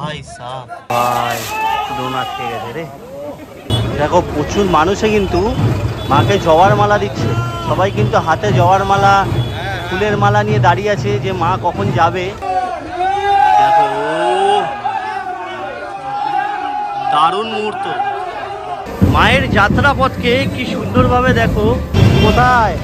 ভাই সাহেব ভাই ড্রোন আটকে গেছে রে। দেখো প্রচুর মানুষে কিন্তু মাকে জবার মালা দিচ্ছে, সবাই কিন্তু হাতে জবার মালা ফুলের মালা নিয়ে দাঁড়িয়ে আছে যে মা কখন যাবে। দেখো দারুণ মুহূর্ত, মায়ের যাত্রা পথকে কি সুন্দরভাবে দেখো। কোথায়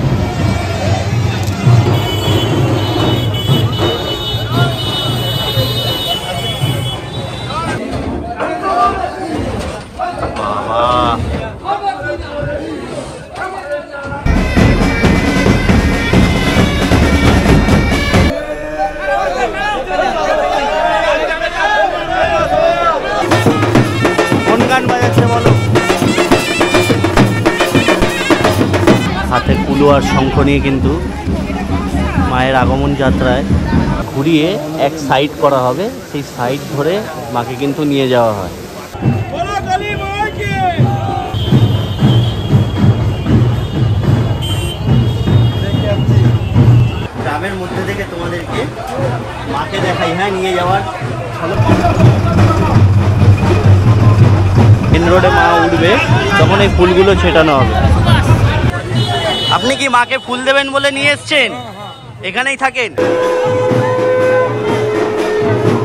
হাতে কুলো আর শঙ্খ নিয়ে কিন্তু মায়ের আগমন যাত্রায় ঘুরিয়ে এক সাইড করা হবে, সেই সাইড ধরে মাকে কিন্তু নিয়ে যাওয়া হয়। গ্রামের মধ্যে থেকে তোমাদেরকে মাকে দেখাই, হ্যাঁ নিয়ে যাওয়ার। মেন রোডে মা উঠবে তখন এই ফুলগুলো ছেটানো হবে। আপনি কি মাকে ফুল দেবেন বলে নিয়ে এসছেন? এখানেই থাকেন।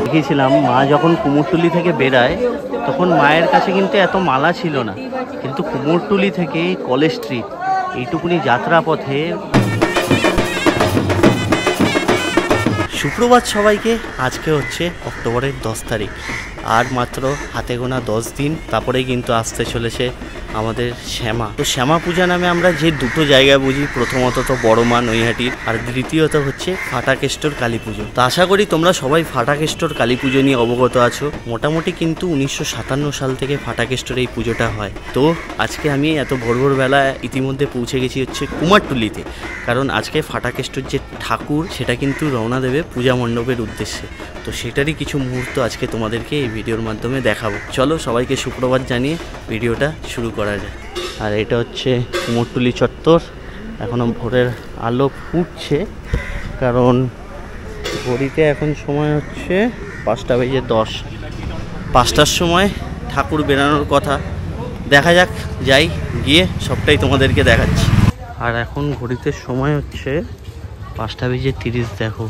দেখেছিলাম মা যখন কুমোরটুলি থেকে বেরায় তখন মায়ের কাছে কিন্তু এত মালা ছিল না, কিন্তু কুমোরটুলি থেকে কলেজ স্ট্রিট এইটুকুনি যাত্রা পথে। সুপ্রভাত সবাইকে। আজকে হচ্ছে অক্টোবরের 10 তারিখ, আর মাত্র হাতে গোনা 10 দিন, তারপরেই কিন্তু আসতে চলেছে আমাদের শ্যামা। তো শ্যামা পূজা নামে আমরা যে দুটো জায়গায় বুঝি, প্রথমত তো বড় মা নৈহাটির, আর দ্বিতীয়ত হচ্ছে ফাটাকেষ্টর কালী পুজো। তো আশা করি তোমরা সবাই ফাটাকেষ্টর কালী পুজো নিয়ে অবগত আছো। মোটামুটি কিন্তু 1957 সাল থেকে ফাটাকেষ্টর এই পুজোটা হয়। তো আজকে আমি এত ভোরবেলা ইতিমধ্যে পৌঁছে গেছি হচ্ছে কুমারটুলিতে, কারণ আজকে ফাটাকেষ্টর যে ঠাকুর সেটা কিন্তু রওনা দেবে পূজা মণ্ডপের উদ্দেশ্যে। তো সেটারই কিছু মুহূর্ত আজকে তোমাদেরকে এই ভিডিওর মাধ্যমে দেখাবো। চলো সবাইকে সুপ্রভাত জানিয়ে ভিডিওটা শুরু করা যায়। আর এটা হচ্ছে কুমোরটুলি চত্বর। এখনও ভোরের আলো ফুটছে, কারণ ঘড়িতে এখন সময় হচ্ছে 5:10। 5টার সময় ঠাকুর বেরানোর কথা। দেখা যাক, যাই গিয়ে সবটাই তোমাদেরকে দেখাচ্ছি। আর এখন ঘড়িতে সময় হচ্ছে 5:30। দেখো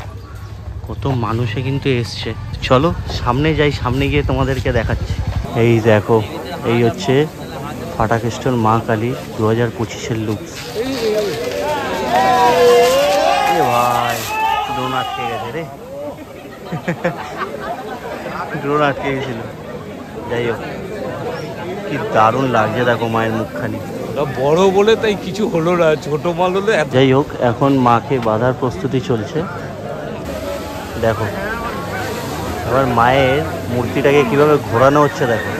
কত মানুষে কিন্তু এসছে। চলো সামনে যাই, সামনে গিয়ে তোমাদেরকে দেখাচ্ছি। এই দেখো, এই হচ্ছে ফাটাকেষ্টর মা কালী 2025-এর লুক। ভাই ড্রোন আটকে গেছে রে, ড্রোন আটকে গেছিল। যাই হোক, কি দারুণ লাগছে দেখো মায়ের মুখখানি। বড় বলে তাই কিছু হলো না, ছোট মাল হলে। যাই হোক, এখন মাকে বাঁধার প্রস্তুতি চলছে। দেখো এবার মায়ের মূর্তিটাকে কিভাবে ঘোরানো হচ্ছে, দেখো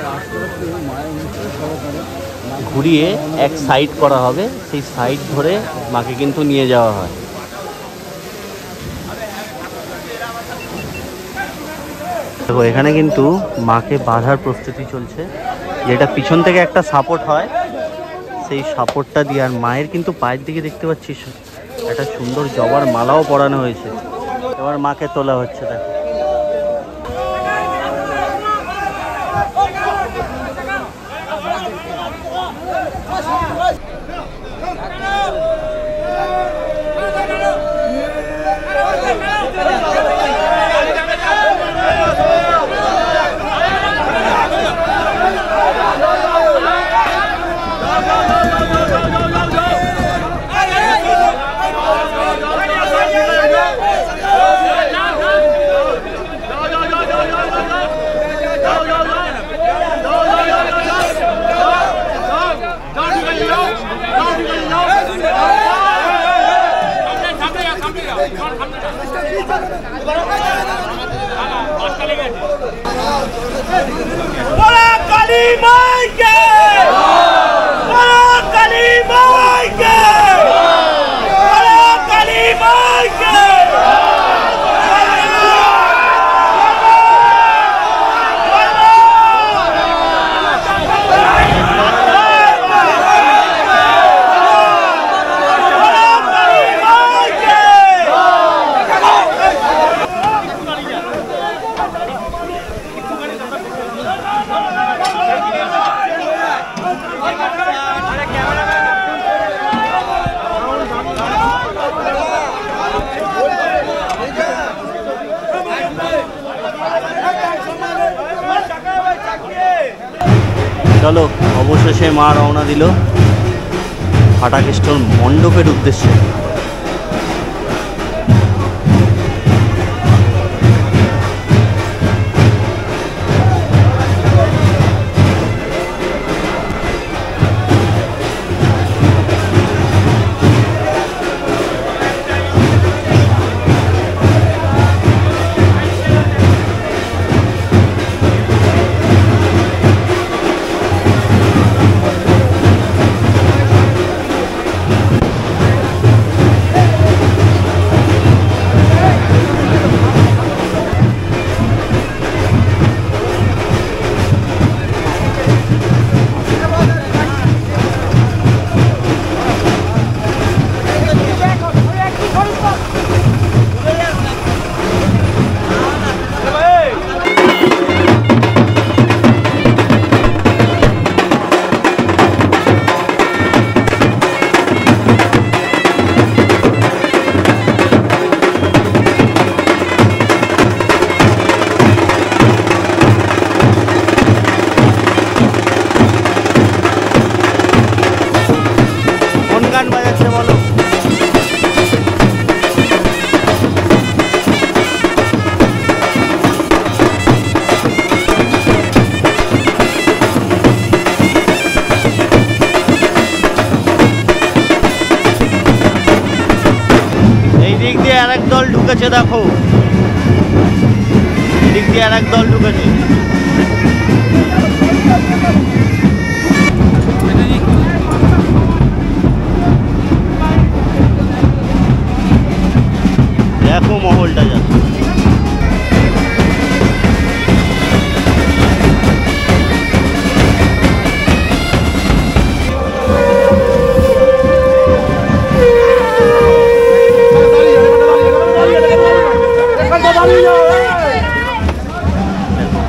ঘুরিয়ে এক সাইড করা হবে, সেই সাইড ধরে মাকে কিন্তু নিয়ে যাওয়া হয়। দেখো এখানে কিন্তু মাকে বাঁধার প্রস্তুতি চলছে, যেটা পিছন থেকে একটা সাপোর্ট হয়, সেই সাপোর্টটা দিয়ে। আর মায়ের কিন্তু পায়ের দিকে দেখতে পাচ্ছিস একটা সুন্দর জবার মালাও পরানো হয়েছে। এবার মাকে তোলা হচ্ছে। দেখো চলো অবশেষে মা রওনা দিল ফাটাকেষ্টর মণ্ডপের উদ্দেশ্যে। আরেক দল ঢুকেছে, দেখো দিক দিয়ে আরেক দল ঢুকেছে। দেখো মহলটা যাচ্ছে।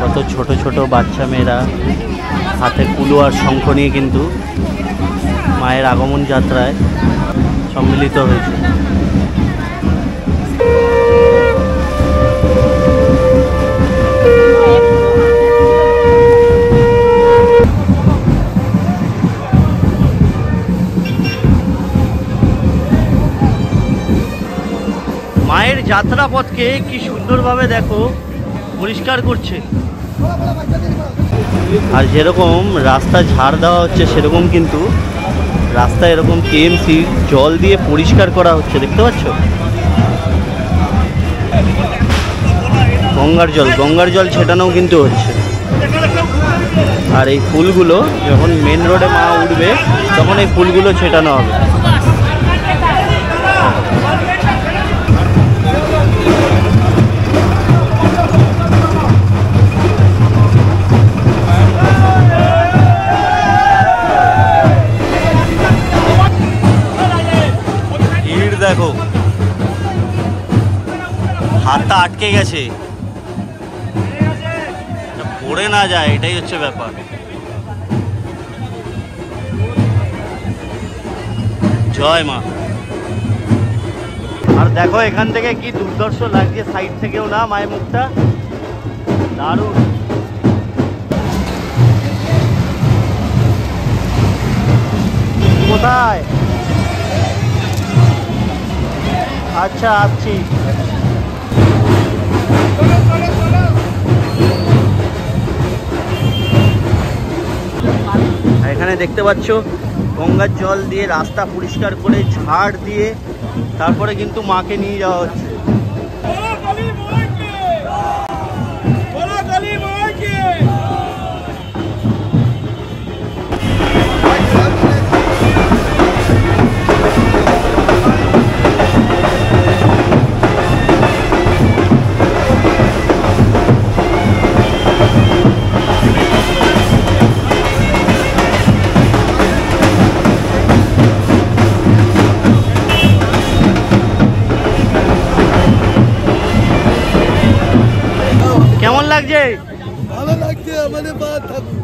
কত ছোট ছোট বাচ্চা মেয়েরা হাতে কুলো আর শঙ্খ নিয়ে কিন্তু মায়ের আগমন যাত্রায় সম্মিলিত হয়েছে। মায়ের যাত্রাপথকে কি সুন্দরভাবে দেখো পরিষ্কার করছে। আর যেরকম রাস্তা ঝাড় দেওয়া হচ্ছে সেরকম কিন্তু রাস্তা এরকম টিএমসি জল দিয়ে পরিষ্কার করা হচ্ছে, দেখতে পাচ্ছ? গঙ্গার জল ছেটানোও কিন্তু হচ্ছে। আর এই ফুলগুলো যখন মেন রোডে মা উঠবে তখন এই ফুলগুলো ছেটানো হবে। দেখো হাতটা আটকে গেছে, পড়ে না যায়, এটাই হচ্ছে ব্যাপার। জয় মা। আর দেখো এখান থেকে কি দুর্দর্শ লাগছে, সাইড থেকেও না মায়ের মুখটা দারুণ। কোথায়? আচ্ছা আসছি। এখানে দেখতে পাচ্ছ গঙ্গার জল দিয়ে রাস্তা পরিষ্কার করে ঝাড় দিয়ে তারপরে কিন্তু মাকে নিয়ে যাওয়া হচ্ছে। কেমন লাগছে? ভালো লাগছে আমাদের বাদ থাকুন।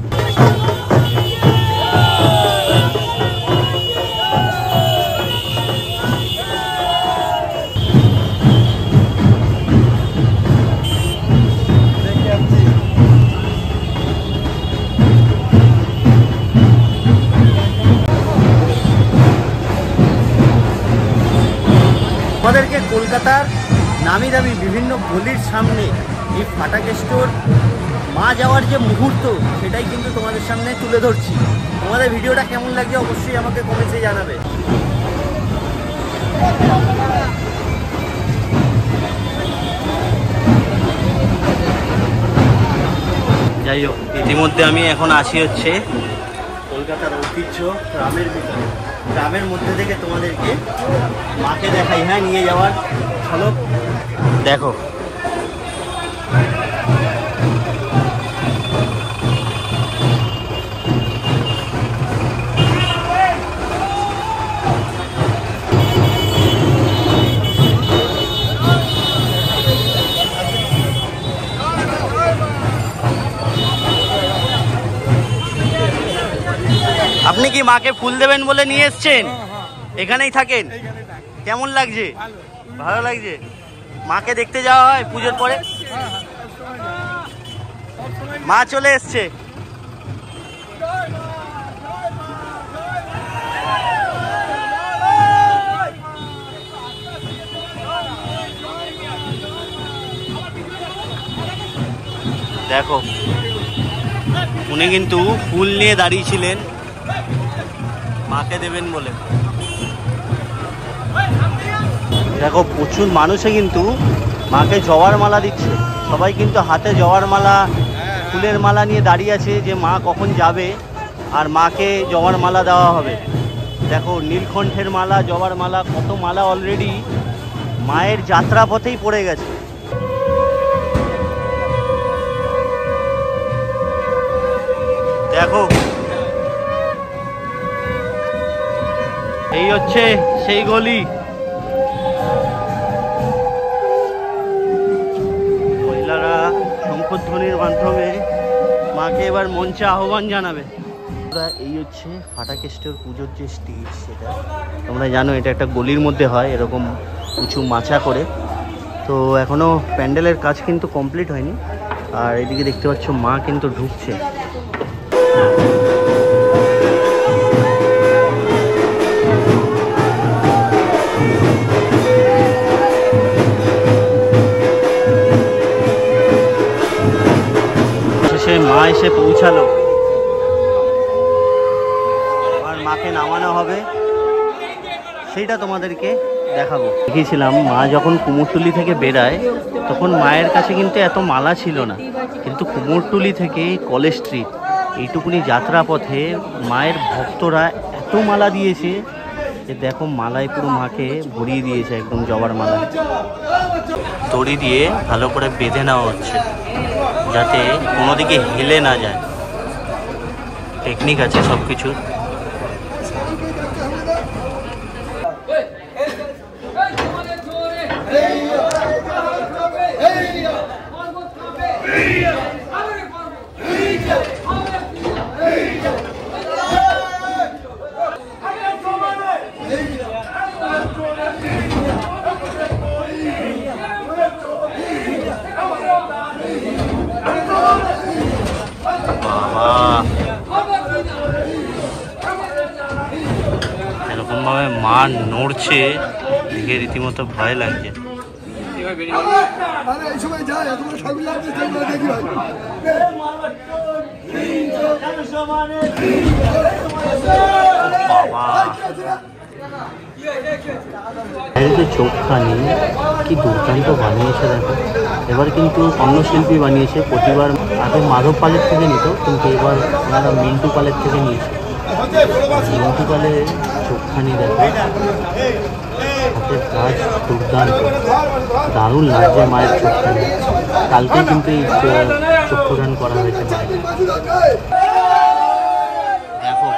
কলকাতার নামি দামি বিভিন্ন গলির সামনে এই ফাটাকে স্টোর মা যাওয়ার যে মুহূর্ত সেটাই কিন্তু তোমাদের সামনে তুলে ধরছি। তোমাদের ভিডিওটা কেমন লাগছে অবশ্যই আমাকে কমেন্টে জানাবে। যাই হোক, ইতিমধ্যে আমি এখন আসি হচ্ছে কলকাতার ঐতিহ্য গ্রামের ভিতরে। গ্রামের মধ্যে থেকে তোমাদেরকে মাকে দেখাই, হ্যাঁ, নিয়ে যাওয়ার ঝলক দেখো। আপনি কি মাকে ফুল দেবেন বলে নিয়ে এসছেন? এখানেই থাকেন? কেমন লাগছে? ভালো লাগছে। মাকে দেখতে যাওয়া হয় পুজোর পরে? মা চলে এসছে। দেখো, উনি কিন্তু ফুল নিয়ে দাঁড়িয়েছিলেন মাকে দেবেন বলে। দেখো, প্রচুর মানুষে কিন্তু মাকে জবার মালা দিচ্ছে। সবাই কিন্তু হাতে জবার মালা, ফুলের মালা নিয়ে দাঁড়িয়ে আছে যে মা কখন যাবে আর মাকে জবার মালা দেওয়া হবে। দেখো, নীলকণ্ঠের মালা, জবার মালা, কত মালা অলরেডি মায়ের যাত্রা পথেই পড়ে গেছে। দেখো, এই হচ্ছে সেই গলি। মহিলারা শঙ্খধ্বনির মাধ্যমে মাকে এবার মঞ্চে আহ্বান জানাবে। এই হচ্ছে ফাটাকে স্টোর পুজোর যে স্টেজ, সেটা তোমরা জানো এটা একটা গলির মধ্যে হয় এরকম উঁচু মাচা করে। তো এখনো প্যান্ডেলের কাজ কিন্তু কমপ্লিট হয়নি। আর এদিকে দেখতে পাচ্ছ মা কিন্তু ঢুকছে। মা এসে পৌঁছালো, আর মাকে নামানো হবে সেইটা তোমাদেরকে দেখাবো। দেখিয়েছিলাম মা যখন কুমোরটুলি থেকে বেরায় তখন মায়ের কাছে কিন্তু এত মালা ছিল না, কিন্তু কুমোরটুলি থেকে কলেজ স্ট্রিট এইটুকুনি যাত্রা পথে মায়ের ভক্তরা এত মালা দিয়েছে যে দেখো, মালায় পুরো মাকে ভরিয়ে দিয়েছে একদম জবার মালা। দড়ি দিয়ে ভালো করে বেঁধে নেওয়া হচ্ছে যাতে কোনো দিকে হেলে না যায়। টেকনিক আছে সব কিছুর। এরকম ভাবে মা নড়ছে দেখে রীতিমতো ভয় লাগছে। চোখখানি কি দুর্দান্ত বানিয়েছে দেখো। এবার কিন্তু অন্য শিল্পী বানিয়েছে, প্রতিবার আগে মাধব পালের থেকে নিত, কিন্তু এবার ওনারা মিন্টু পালের থেকে নিয়েছে। মিন্টু পালের চোখখানি দেখো, হাতের কাজ দুর্দান্ত, দারুণ লাগছে মায়ের চোখখানি। কালকে কিন্তু এই চক্ষুদান করা হয়েছে মায়ের। দেখো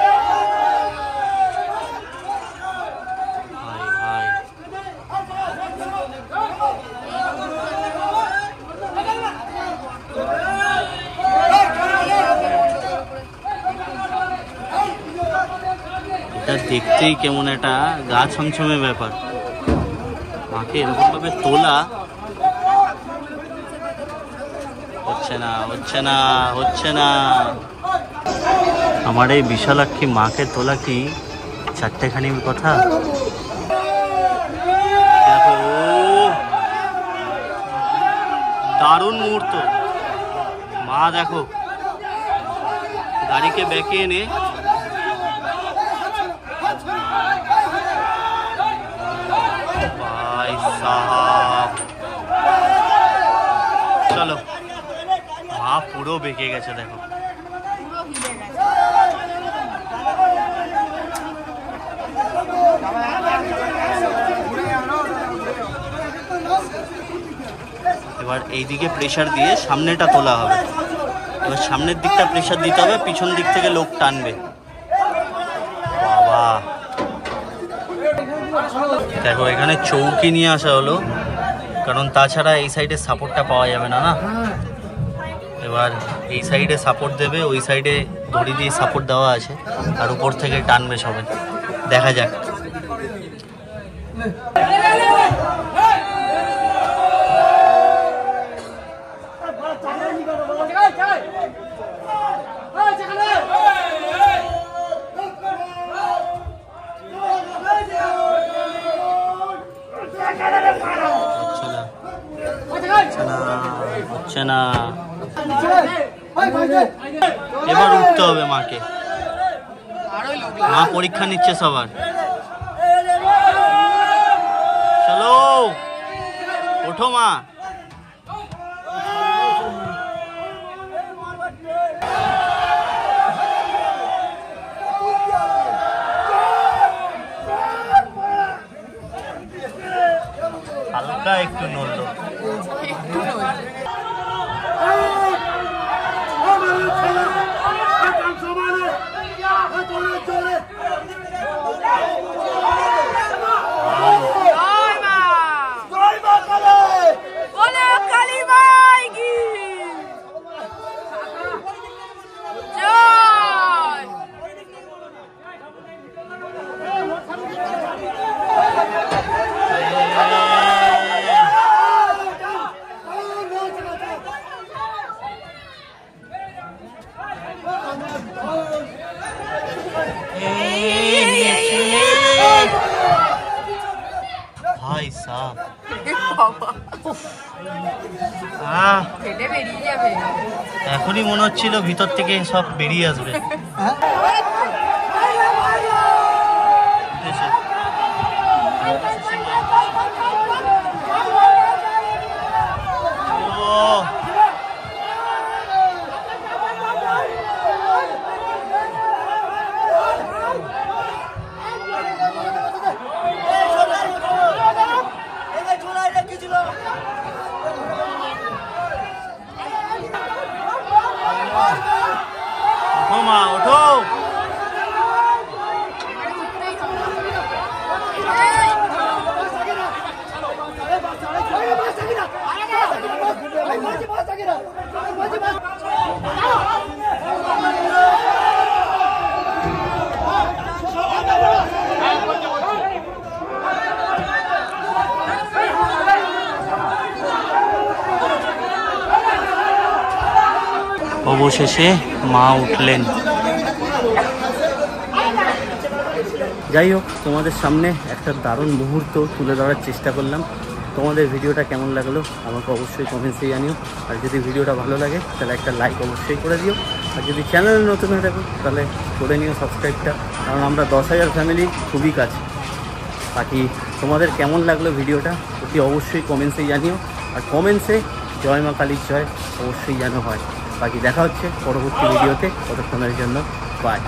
এটা দেখতেই কেমন একটা গা ছমছমে ব্যাপার। মাকে এরকম ভাবে তোলা হচ্ছে না, হচ্ছে না, হচ্ছে না। আমার এই বিশালাক্ষী মাকে তোলা কি চারটেখানির কথা? দেখো মুহূর্ত। মা দেখো গাড়িকে ব্যাকে এনে ভাই সাহাব, চলো। মা পুরো বেঁকে গেছে দেখো। এবার এইদিকে প্রেসার দিয়ে সামনেটা তোলা হবে। এবার সামনের দিকটা প্রেসার দিতে হবে, পিছন দিক থেকে লোক টানবে। বাবা দেখো এখানে চৌকি নিয়ে আসা হলো, কারণ তাছাড়া এই সাইডে সাপোর্টটা পাওয়া যাবে না। এবার এই সাইডে সাপোর্ট দেবে, ওই সাইডে দড়ি দিয়ে সাপোর্ট দেওয়া আছে, আর উপর থেকে টানবে সবাই। দেখা যাক। হচ্ছে না, এবার উঠতে হবে মাকে। মা পরীক্ষা নিচ্ছে সবার। চলো ওঠো মা। হালকা একটু নড়লো। ভাই সাহ, এখনই মনে হচ্ছিল ভিতর থেকে সব বেরিয়ে আসবে। ওঠো মা ওঠো। অবশেষে মা উঠলেন। যাই হোক, তোমাদের সামনে একটা দারুণ মুহূর্ত তুলে ধরার চেষ্টা করলাম। তোমাদের ভিডিওটা কেমন লাগলো আমাকে অবশ্যই কমেন্টসে জানিও। আর যদি ভিডিওটা ভালো লাগে তাহলে একটা লাইক অবশ্যই করে দিও। আর যদি চ্যানেলে নতুন হয়ে থাকো তাহলে করে নিও সাবস্ক্রাইবটা, কারণ আমরা 10,000 ফ্যামিলি খুবই কাছে। বাকি তোমাদের কেমন লাগলো ভিডিওটা অতি অবশ্যই কমেন্টসে জানিও। আর কমেন্টসে জয় মা কালীর জয় অবশ্যই যেন হয়। বাকি দেখা হচ্ছে পরবর্তী ভিডিওতে, ততক্ষণের জন্য বাই।